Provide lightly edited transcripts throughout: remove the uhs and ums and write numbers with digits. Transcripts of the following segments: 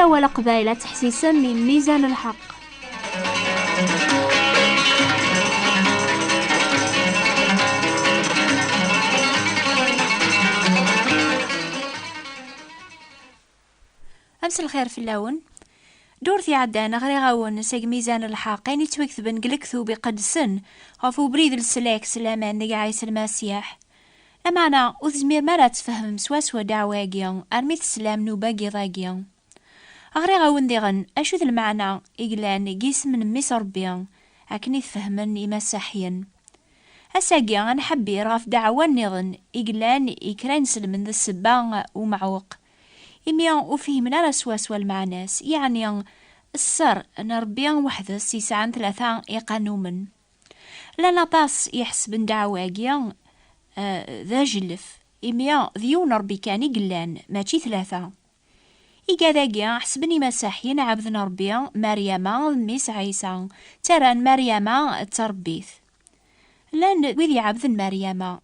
ماشي ولا قبايلة تحسيسا من ميزان الحق. أمس الخير في اللون دورتي عدانا غير غاون ساق ميزان الحق يعني توكثبن قلكثو بقدسن غفو بريد السلاك سلامان نقا عيس المسيح. أمانا وزمير ما لا تفهم سواسوا دعواقيا أرميت السلام نوباقي ضاقيا أغري غاون ديغن أشوذ المعنى إقلان قيس من ميس ربيا أكني تفهمن إمساحيا أساقيا غنحبي راف دعوة نيغن إقلان إكران سلمن ذا السبان ومعوق إميا وفهمنا رسواسوا المعناس يعني السر أن ربيا وحدس يسعن ثلاثة يقانومن لنا طاس يحسبن دعواقيا ذا جلف إميا ذيون ربي كان يقلان ماشي ثلاثة إيقاذاقيا حسبني مساحيين عبدن ربيا مريم ميس عيسى تران مريم تربيث لان ويذي عبدن مريم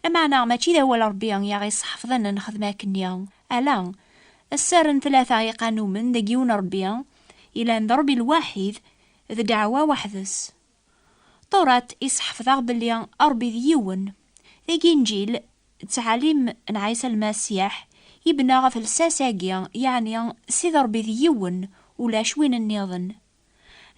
لمعنى ماشي ذا هو ربيا يغي صحفظن نخدما كنيا ألا السر ثلاثة يقانو من دقيون ربيا إلى أن ربي الواحد ذا دعوة وحدس طورات يصحفظا بلي أربي ذيون ذي إنجيل تعاليم نعيس المسيح يبنى غف الساساقيا يعني سيذر بذيون ولا شوين النيضن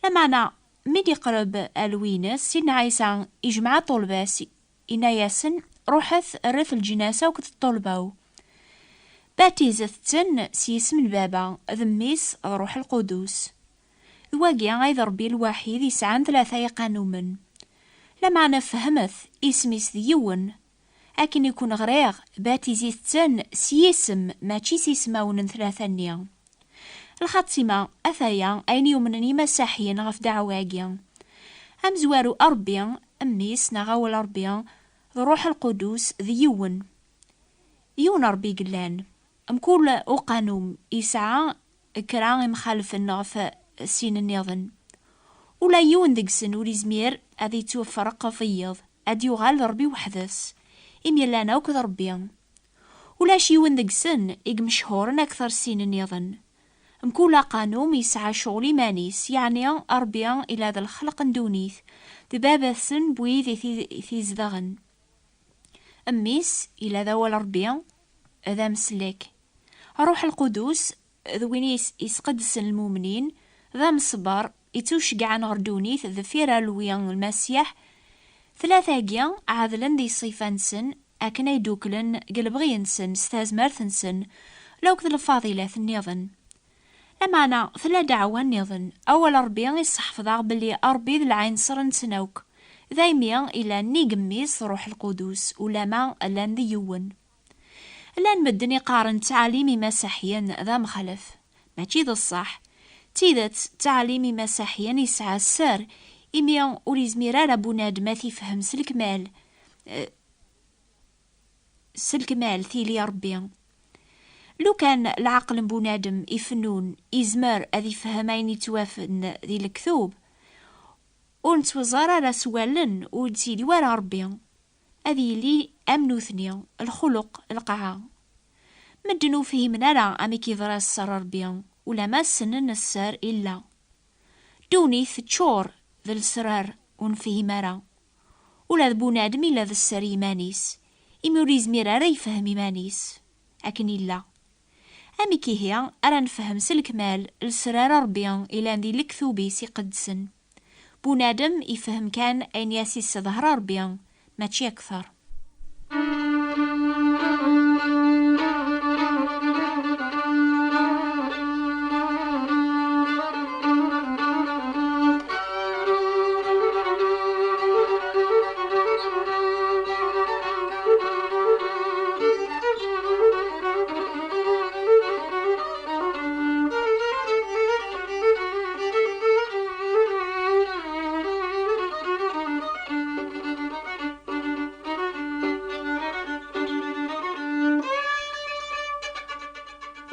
لمعنى ميدي قرب الوينس سيدنا عيسى يجمع طلباس إنا ياسن روحث الرث الجناسة وكت الطلباو باتيزثتن سيسم البابا ذميس روح القدوس ذواقيا غيظ ربي الواحد يسعان ثلاثة يقانومن لمعنى فهمث اسميس ذيون أكن يكون غريغ باتيزيثتن سيسم ماشي سيسماون ثلاثة نيا الخاتمة أثايا أين يومنني مساحيا غف دعواقيا أم زوارو أربيا أميس نغاول أربيا روح القدوس ذيون يون ربي قلان أم كل أقانوم إسعى كران مخالف النغف سين النظن ولا يون دقسن وليزمير أذي توفرق فيض أدي يغال ربي وحدث إمي لانا وكذ ربيا ولا شيون دقسن إق مشهورن أكثر سين النظن مكولا قانوم يسعى شغلي مانيس يعني أربيا إلى ذا الخلق ندونيث دبابة سن بوي ذي زدغن أميس إلى ذا والأربيا ذا مسلك روح القدوس ذوينيس يسقدسن المؤمنين ذا مصبر يتوشقع نغردونيث ذفيرا لويان المسيح ثلاثة جيان عاذلن دي صيفانسن أكنا يدوكلن قلبغينسن ستازمرثنسن لو كذل الفاضلة النظن لمعنى ثلا دعوة النظن أول أربيان يصحفظا بلي أربي ذي العين صرن سنوك ذايميا إلى نيقميس روح القدوس ولما لان ذيون لان بدني قارن تعاليمي مسيحيا ذا مخلف ماشي ذا الصح تيدت تعاليمي مسيحيا يسعى السر إميا وريزميرا لابوناد ما تفهم سلك مال ثيلي ربيا لو كان العقل بونادم يفنون إزمار أذي فهمين يتوافن ذي الكثوب ونتوزارا لا سوالن وتسيدي ورا ربيا أذي لي أمنو ثنيا الخلق القاعة مدنو فهمنا لا أمي كيضرا السر ربيا ولا ما سنن السر إلا دوني تشور ذا السرار ونفهمارا ولا بونادم إلا ذا السر يمانيس إموريز ميرا يفهم يمانيس أكن إلا أمي كي هي أرى نفهم سلكمال السرار ربيا إلا ذي الكثوبي سيقدسن بونادم يفهم كان أين ياسيس ظهر ربيا ماشي أكثر.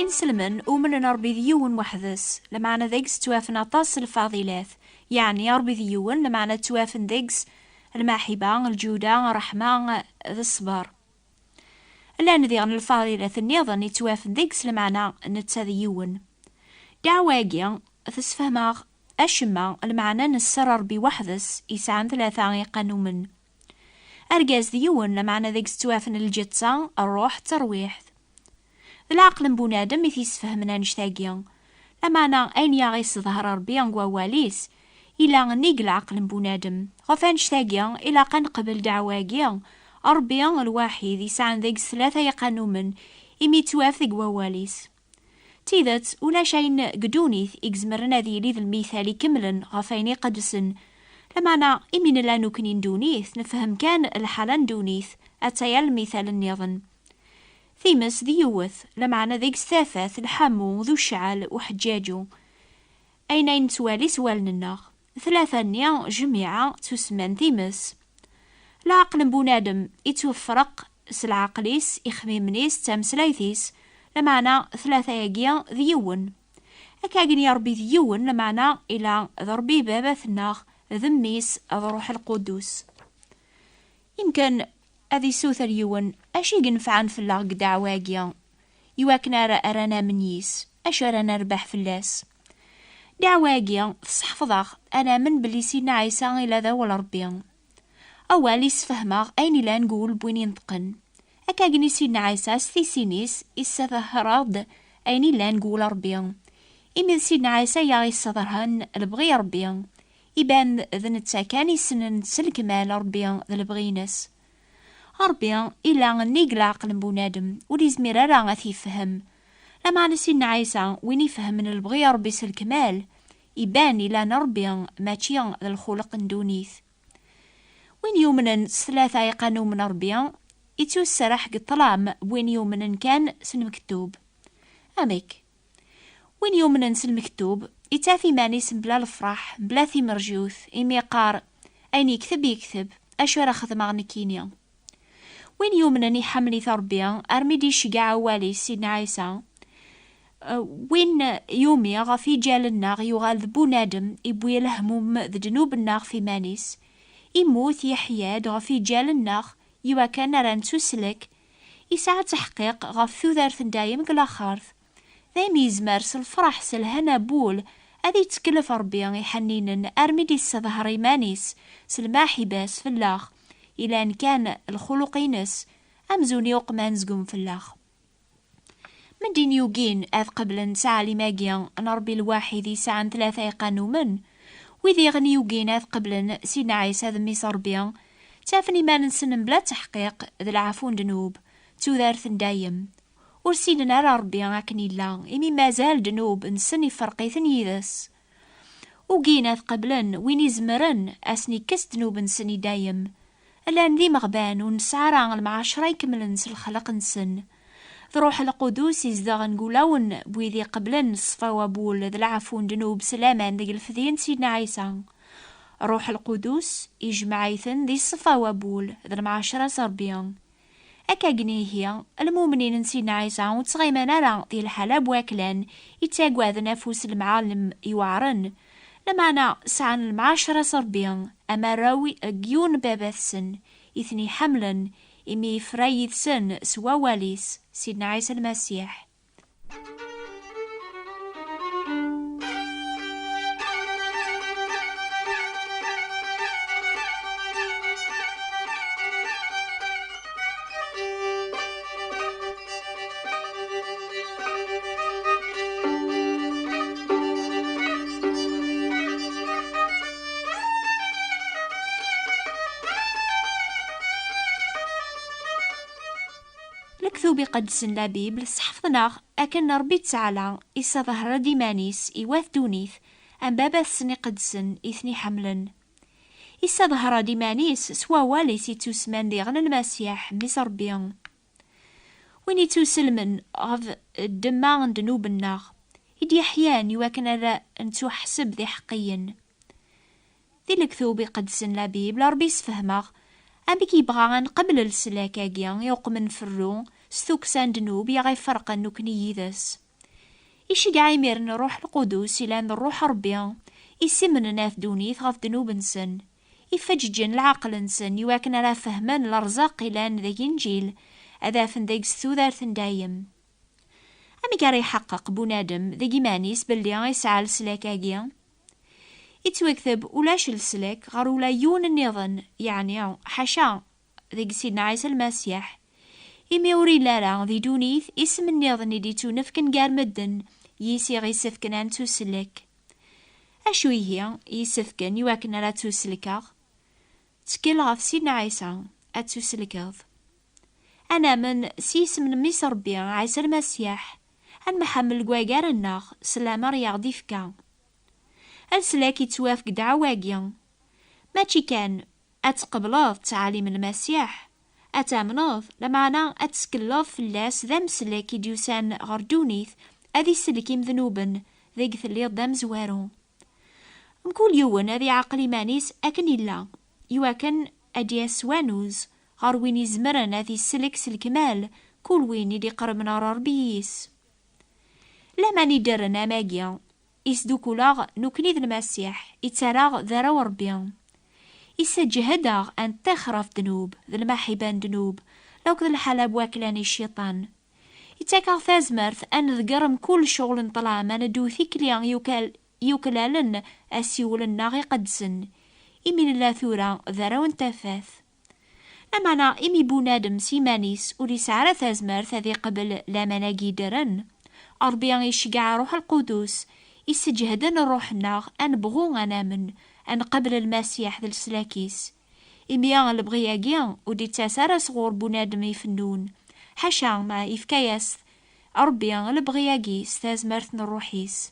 سلمن ومن نربي ذيون وحدس لمعنى ذيكس توافن أطاس الفاضلات يعني يربي ذيون لمعنى توافن ذيكس المحبة الجودة الرحمة ذا الصبر لأن ذي عن الفاضلات النظن توافن ذيكس لمعنى نتذيون دعواقيا تسفهماغ أشما المعنى نسر ربي وحدس يسعن 3 يقانومن. أرجاز ديون لمعنى ذيك ستوافن الجتسا الروح ترويح. العقل بنادم يتسفهمنا نشتاقيا لمعنى أين يغيس ظهر ربي وواليس إلا نيق العقل بنادم غفان نشتاقيا إلا قنقبل دعواقيا ربي الواحد يسعن ذيك 3 يقانومن إمي توافق وواليس. تيذات ولا شين قدونيث إكزمرنا ذي ليذ المثالي كملا غفيني قدسن لمعنى إمين لا نكنين دونيث نفهم كان الحالان دونيث أتيا المثال النظن. ثيمس ذي يوث لمعنى ذيك ستافث الحمو ذو الشعل وحجاجو أين توالي سوالننا 3 نيا جميعا تسمن ثيمس. العقل بنادم يتوفرق سالعقليس إخميمنيس تامسلايثيس لمعنى 3 ياقيا ذيون أكاقني ربي ذيون لمعنى إلى ضربي بابثنا ذميس الروح القدس. يمكن أذي سوث اليون أشي ينفعن في الله دعواقيا يواكنا أرانا منيس أش أرانا ربح في اللاس دعواقيا فصحفظاغ أنا من بلي سيدنا عيسى إلى ذا ربي أولي سفهماغ أين لا نقول بوين ينطقن أكاقني سيدنا عيسى ستيسينيس إسفهراد أين لا نقول ربي إمي سيدنا عيسى يغي صدرهن البغي ربي إبان ذن التاكاني سنن سلكمال ربي ذا البغينس ربي إلا نيق العقل بنادم ولي زمير راه يفهم لما سيدنا عيسى وين يفهم من البغي ربي سلكمال يبان إلا نربي ماشي ذا الخلق ندونيث. وين يومنن 3 يقانو من ربي يتوسر حق الطلام بوين يومنن كان سنمكتوب أميك وين يومنن سنمكتوب يتافي مانيس بلا الفرح بلا ثي مرجوث إمي قار أين يكتب أشوار خدمة نكينيا. وين يومنني حملي ثربيا أرميدي شقاع والي سيدنا عيسى وين يومي غفي جال الناغ يغال بنادم يبوي الهموم ذ جنوب الناغ في مانيس يموت يحياد غفي جال الناغ يوا كان ران تسلك يسعى تحقيق غف ذارث دايم قلا خارث ذا ميزمارس الفرح سلهنا بول أذي تكلف ربي يحنينن أرميدي السظهري مانيس سلماحي باس في اللاغ إلا أن كان الخلقينس أمزون يوقمان زقوم في اللاغ. مدين يوجين أذ قبل نسعى لماقيا نربي الواحد يسعى 3 يقانومن وذي غني يوجين أذ قبل سيدنا عيسى ذمي صربيا تافني ما ننسن بلا تحقيق ذي العفون دنوب توذارث دايم ورسينا ربي أكني لا إمي مازال دنوب نسني فرقيثن يذس وجينا قبلن وين يزمرن أسني كس دنوب نسني دايم الآن ذي مغبان ونسعرا المعاشرة يكمل نس الخلق نسن ذروح القدوس يزدغ نقولون بويذي قبلن صفا وبول ذي العفون دنوب سلامان ذي الفذين سيدنا عيسى روح القدوس يجمعيثن ذي صفا وبول ذي المعاشرة صربيان أكاقني هي المؤمنين نسينا عيسى وتصغيمنا را ذي الحلاب واكلان يتاقوا ذي نفوس المعالم يوعرن لمعنى سعن المعاشرة صربيان أما راوي أجيون بابثسن إثني حملا إمي فرايثسن سوا واليس سيدنا عيسى المسيح. لكثوبي قدسن لا بيبل صحفظنا أكن ربي تعالى إسا ظهر ديمانيس إيواث دونيث أم بابا السني قدسن إثني حملا إسا ظهر ديمانيس سوا واليس يتوسمان دي غن المسيح ميس ربيان وين يتوسلمن غف الدمان دنوب الناغ إدي أحيان يواكن هذا أنتو حسب ذي حقيا ذي لكثوبي قدسن لا بيبل ربي سفهماغ أبيك يبغى قبل السلاكاقيا يوقمن فرو ستوكسان دنوب يغي فرقا نكني يذس إيشي قاعي ميرن روح القدوس إلان الروح ربيا يسمن ناف دونيث غف دنوب نسن يفججن العقل نسن يواكن لا فهمان الارزاق إلان ذا ينجيل أذا فندق ستوذار دايم أمي كان يحقق بنادم ذي مانيس بلي يسعى لسلاكاكيا يتوكتب ولاش السلاك غير ولا يون النظن، يعني حاشا ذي سيدنا عيسى المسيح إمي وري لارا ذي دونيث اسم النظن دي تونفكن قار مدن يسي غيسفكن عن توسلك. أشوي هي يسفكن يواكن على توسلكاغ تكيل غاف سيدنا عيسى أتوسلكاغ. أنا من سيس من ميس ربي عيسى المسيح أن محمل قواقار الناغ سلامة رياض يفكا السلاك يتوافق دعواقيا ماشي كان أتقبلوض تعاليم المسيح أتامنوض لمعنا أتسكلوض في اللاس ذا مسلاك يديوسان غردونيث أذي سلكيم ذنوبا ذيك ثليض دام زوارو مكول يوون أذي عقلي مانيس أكن إلا يواكن أدياس وانوز غار وين يزمرن أذي السلك سلكمال كل وين يدي قرب من ربيس لما ندرن أماقيا إسدوكولاغ نكنيذ المسيح إتراغ ذرا وربيا إسجهداغ أن تخرف ذنوب ذا المحبان ذنوب لو كذا الحلب واكلاني الشيطان إتاكاغ ثازمرث أن ذقرم كل شغل طلع ما ندو ثيكليان يوكلالن أسيول الناغي قدسن إمين لا ثورا ذرا وانتفاث لمانا إمي بونادم سيمانيس ولي سعر ثازمرث هذي قبل لا مناقي درن أربيان يشجع روح القدوس يسجهدن الروح الناغ أن بغو غنامن أن قبل المسيح ذا السلاكيس إميان البغياقيان ودي تسارة صغور بنادم يفنون حاشا ما يفكايس أربيان البغياقيس ثازمرث الروحيس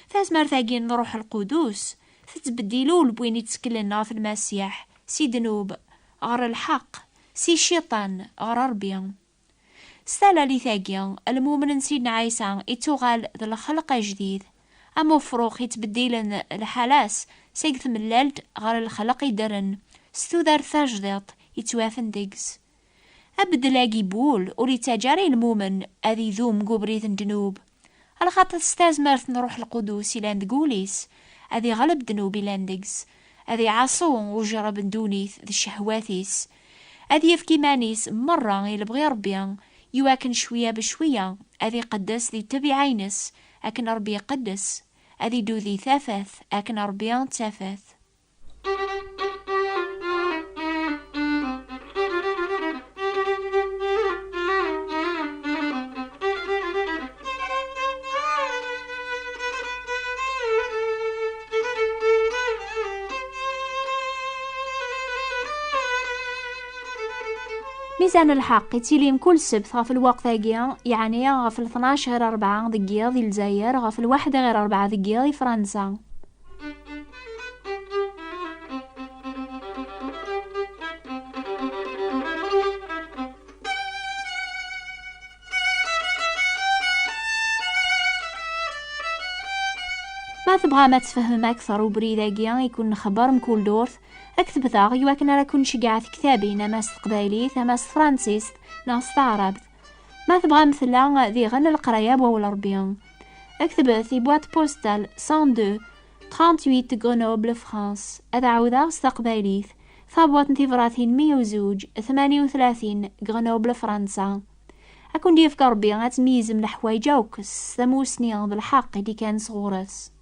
ثازمرثاقين روح القدوس تتبديلو لبوين يتسكلنا في المسيح سي دنوب غير الحق سي الشيطان غير ربيان ستالا لي ثاقيا المؤمن سيدنا عيسى يتوغال ذا الخلق جديد أما فروخ يتبديلن الحلاس سيقث من اللالد غير الخلق يدرن ستوذر ثاجديط يتوافن ديكس أبدلاقي بول ولي تجاري المؤمن أذي ذوم قبريث دنوب الخاطر ستازمرث نروح القدوس إلان دقوليس أذي غلب دنوبي لاندكس أذي عصون وجرب دونيث ذي الشهواتيس أذي يفكي مانيس مرة يلبغي ربيان يواكن شوية بشوية أذي قدس ذي تبي عينس أكن ربي يقدس أذي دو ذي ثافث أكن ربيان تافث. ميزان الحق يتيليم كل سبت غف الوقت هاقيا يعني غف 12 غير 4 دقيقة ذي الجزائر غف 1 غير 4 دقيقة ذي فرنسا. ما تبغى ما تفهم أكثر وبريداقيا يكون خبر مكول دورث اكتب ثاغ يواكن راكون شقعت كتابي نماس تقبايلي ثماس فرانسيس ناس تعربت ما تبغى مثلا ذي غن القراياب ولا ربيان اكتب في بوات بوستال 102 38 غرنوبل فرانس أدعوذا استقبايليث ثابوات نتيفراتين 102 38 غرنوبل فرنسا أكون ديف كربي غتميز من الحوايج وكس ثموسني بالحق اللي كان صغورس.